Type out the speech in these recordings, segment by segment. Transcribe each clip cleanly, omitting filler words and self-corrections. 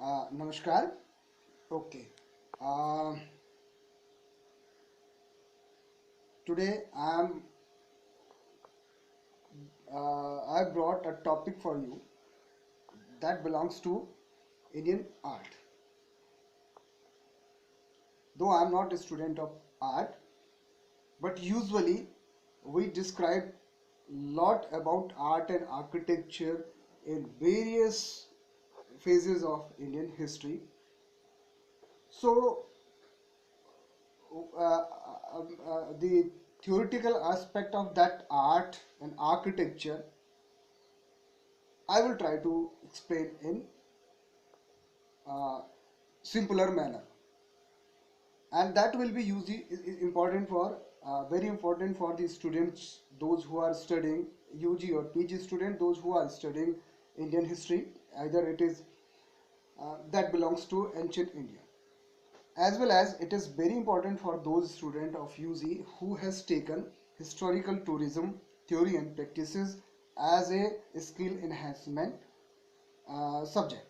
नमस्कार. Okay. Uh, Today I brought a topic for you that belongs to Indian art. Though I am not a student of art, but usually we describe lot about art and architecture in various phases of Indian history. So the theoretical aspect of that art and architecture I will try to explain in simpler manner, and that will be important for very important for the students, those who are studying UG or PG student, those who are studying Indian history, either it is that belongs to ancient India, as well as it is very important for those student of UG who has taken historical tourism theory and practices as a skill enhancement subject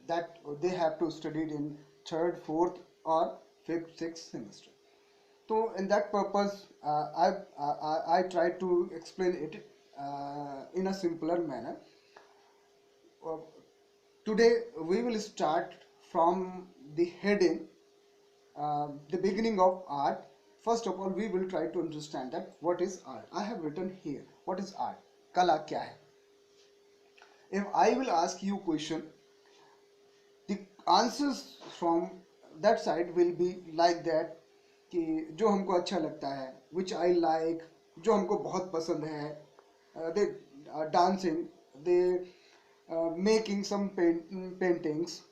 that they have to study it in third, fourth, or fifth, sixth semester. So, in that purpose, I try to explain it in a simpler manner. Uh, Today, we will start from the heading, the beginning of art. First of all, we will try to understand that what is art. I have written here, what is art? Kala kya hai? If I will ask you question, the answers from that side will be like that कि जो हमको अच्छा लगता है which I like, जो हमको बहुत पसंद है, they dancing, they making some paintings,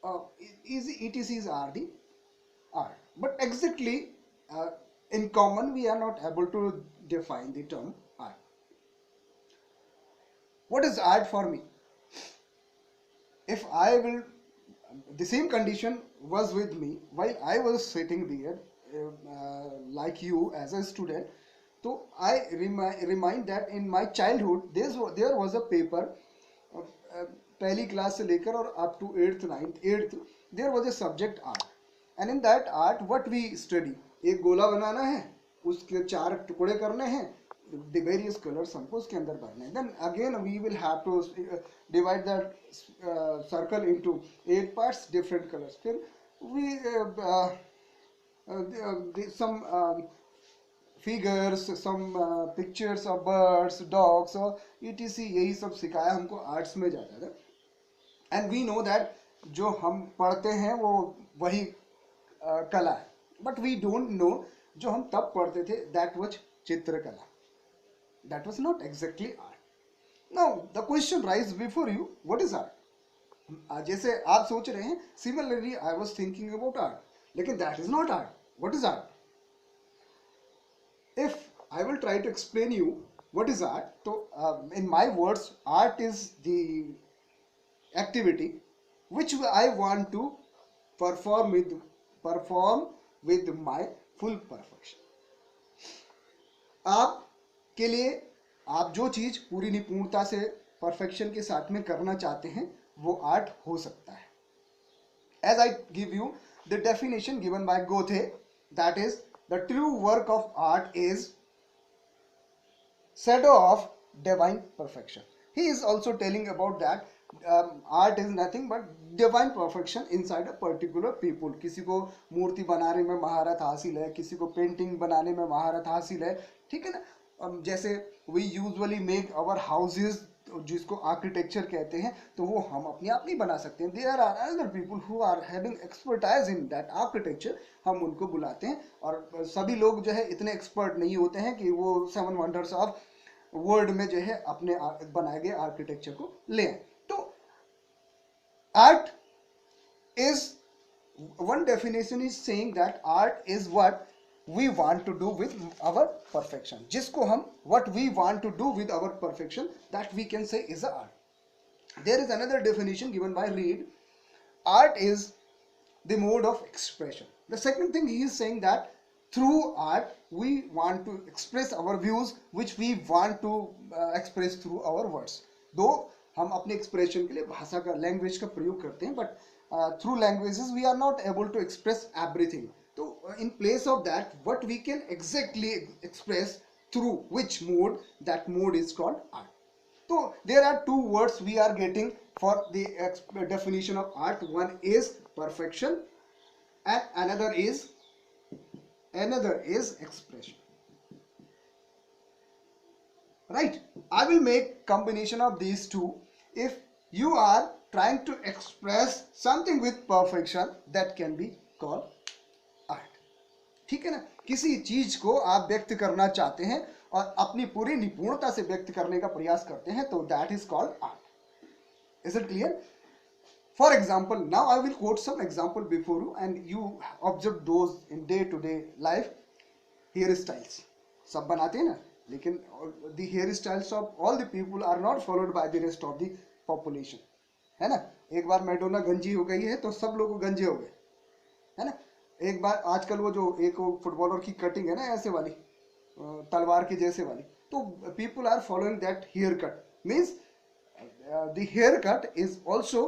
ETCs are the art, but exactly uh, in common we are not able to define the term art. What is art for me? If I will, the same condition was with me while I was sitting there, like you as a student. So I remind that in my childhood there was a paper, uh, uh, पहली class से लेकर और up to 8th 9th 8th, there was a subject art, and in that art what we study, एक गोला बनाना है, उसके चार टुकड़े करने हैं, the various colors हमको उसके अंदर भरने हैं, then again we will have to divide that circle into 8 parts, different colors, फिर we some figures, some pictures of birds, dogs और ETC, यही सब सिखाया हमको आर्ट्स में जाता था. एंड वी नो दैट जो हम पढ़ते हैं वो वही कला है, बट वी डोंट नो जो हम तब पढ़ते थे दैट वाज चित्रकला, that was not exactly art. Now the question rise before you, what is art? जैसे आप सोच रहे हैं, similarly I was thinking about art, लेकिन that is not art. What is art? If I will try to explain you what is art, so in my words, art is the activity which I want to perform with my full perfection. आप के लिए आप जो चीज पूरी निपुणता से perfection के साथ में करना चाहते हैं वो आर्ट हो सकता है. As I give you the definition given by Goethe, that is, the true work of art is shadow of divine perfection. He is also telling about that art is nothing but divine perfection inside a particular people. किसी को मूर्ति बनाने में महारत हासिल है, किसी को painting बनाने में महारत हासिल है, ठीक है ना. जैसे we usually make our houses, जिसको आर्किटेक्चर कहते हैं, तो वो हम अपने आप नहीं बना सकते हैं. There are other people who are having expertise in that architecture, हम उनको बुलाते हैं. और सभी लोग जो है इतने एक्सपर्ट नहीं होते हैं कि वो 7 वंडर्स ऑफ वर्ल्ड में जो है अपने बनाए गए आर्किटेक्चर को ले आए. तो art is, one definition is saying that art is what we want to do with our perfection, जिसको हम what we want to do with our perfection, that we can say is art. There is another definition given by Reed. Art is the mode of expression. The second thing he is saying that through art we want to express our views which we want to express through our words. Though हम अपने expression के लिए भाषा का, language का प्रयोग करते हैं, but through languages we are not able to express everything. तो in place of that what we can exactly express through which mode, that mode is called art. So there are two words we are getting for the definition of art. One is perfection and another is expression. Right? I will make combination of these two. If you are trying to express something with perfection, that can be called art. ठीक है ना? किसी चीज को आप व्यक्त करना चाहते हैं और अपनी पूरी निपुणता से व्यक्त करने का प्रयास करते हैं, तो that is called art. Is it clear? For example, now I will quote some example before you and you observe those in day to day life. Hair styles सब बनाते हैं ना, लेकिन the hair styles of all the people are not followed by the rest of the population. है ना? एक बार Madonna गंजी हो गई है तो सब लोग गंजे हो गए. है ना? एक बार आजकल वो जो एक फुटबॉलर की कटिंग है ना, ऐसे वाली, तलवार की जैसे वाली, तो people are following that hair cut. Means the hair cut is also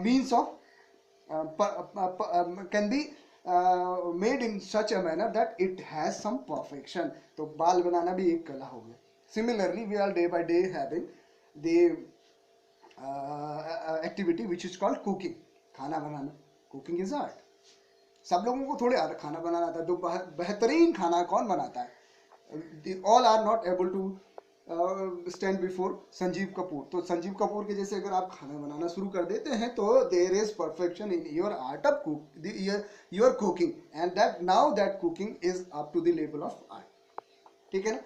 means of can be made in such a manner that it has some perfection. तो बाल बनाना भी एक कला हो गया. Similarly we are day by day having the activity which is called cooking. खाना बनाना, कुकिंग इज आर्ट. सब लोगों को थोड़े खाना बनाना आता है. तो बेहतरीन खाना कौन बनाता है? All are not able to stand before Sanjeev Kapoor. तो संजीव कपूर के जैसे अगर आप खाना बनाना शुरू कर देते हैं तो there is perfection in your art of your cooking, and that now that cooking is up to the level of art. ठीक है ना?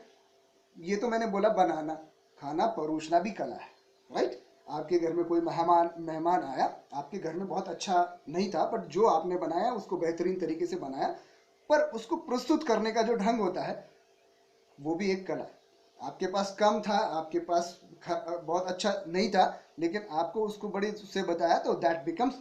ये तो मैंने बोला बनाना. खाना परोसना भी कला है. राइट? आपके घर में कोई मेहमान आया, आपके घर में बहुत अच्छा नहीं था, बट जो आपने बनाया उसको बेहतरीन तरीके से बनाया, पर उसको प्रस्तुत करने का जो ढंग होता है वो भी एक कला है. आपके पास कम था, आपके पास बहुत अच्छा नहीं था, लेकिन आपको उसको बड़ी से बताया, तो दैट बिकम्स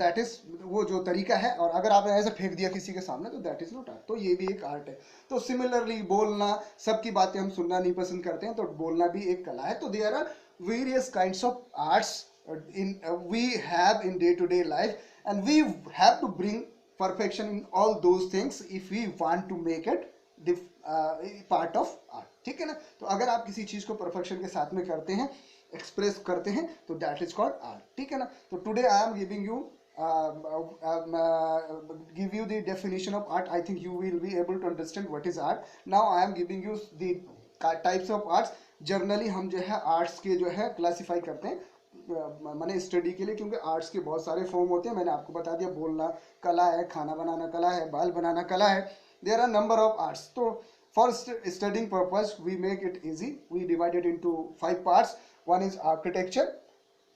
दैट इज वो जो तरीका है. और अगर आपने ऐसे फेंक दिया किसी के सामने, तो दैट इज नॉट आर्ट. तो ये भी एक आर्ट है. तो सिमिलरली बोलना, सबकी बातें हम सुनना नहीं पसंद करते हैं, तो बोलना भी एक कला है. तो there are various kinds of arts we have in day to day life, and we have to bring perfection in all those things if we want to make it the part of art. ठीक है ना? तो अगर आप किसी चीज को perfection के साथ में करते हैं, एक्सप्रेस करते हैं, तो दैट इज कॉल्ड आर्ट. ठीक है ना? तो today I am giving you give you the definition of art. I think you will be able to understand what is art. Now I am giving you the types of arts. Generally हम जो है arts के जो है classify करते हैं मैंने study के लिए, क्योंकि आर्ट्स के बहुत सारे फॉर्म होते हैं. मैंने आपको बता दिया, बोलना कला है, खाना बनाना कला है, बाल बनाना कला है. There are number of arts. तो for studying purpose we make it easy. We divided into 5 parts. One is architecture,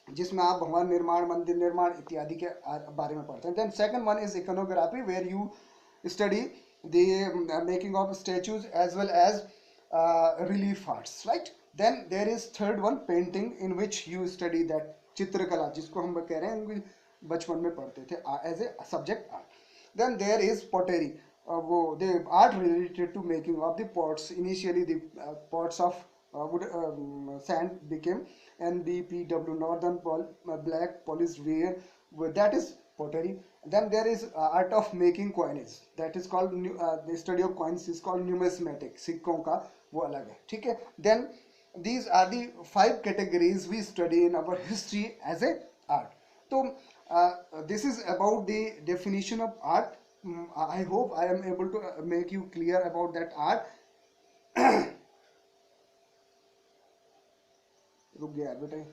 जिसमें आप भवन निर्माण, मंदिर निर्माण इत्यादि के बारे में पढ़ते हैं. Then second one is iconography, where you study the making of statues as well as relief arts. Right? Then there is third one, painting, in which you study that चित्रकला, जिसको हम कह रहे हैं बचपन में पढ़ते थे as a subject art. Then there is pottery, वो the art related to making of the pots. Initially the pots of wood sand became NBPW, Northern Black Polished Ware, that is pottery. Then there is art of making coinage, that is called the study of coins is called numismatic. सिक्कों का वो अलग है. ठीक है? Then these are the 5 categories we study in our history as a art. So this is about the definition of art. I hope I am able to make you clear about that art. रुक गया बेटा.